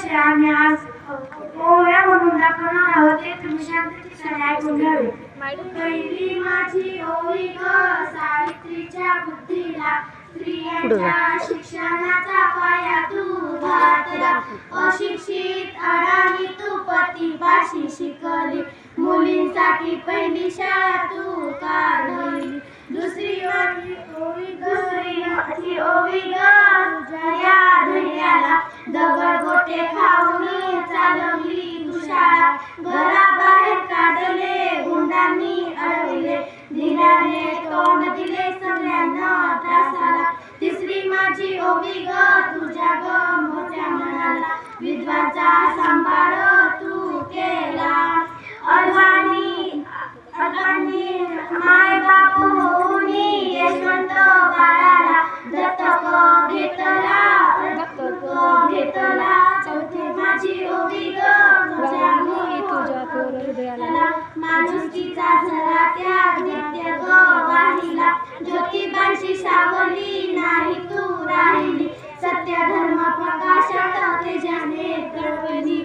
विषय आम्ही आज ओव्या म्हणून दाखवणार आहोत ते तुम्ही शांततेने क्षणी ऐकून घ्यावे. पहिली माझी ओवी ग सावित्रीच्या बुद्धीला स्त्रियांच्या शिक्षणाचा पाया तू घातला. अशिक्षित अडाणी तू पतीपाशी शिकली. मुलींसाठी पहिली शाळा तू काढली. दुसरी माझी ओवी ग तुझ्या या धैर्याला दगड गोटे खाऊन चालवली तू शाळा. घराबाहेर काढले गुंडांनी अडवले. धीराने तोंड दिले सगळ्यांना त्रासाला. तिसरी माझी ओवी ग तुझ्या ग मोठ्या मनाला विद्वांचा सांभाळ तू केला. अल्वानी माय बाप होऊन यशवंत बाळाला दत्तक घेतला. चौथी माझी ओवी ग तुझ्या हृदयाला माणुसकीचा झरा त्या नित्य ग वाहिला. ज्योतिबांची सावली नाही तू राहिली. सत्य धर्म प्रकाशात तेजाने तळपली.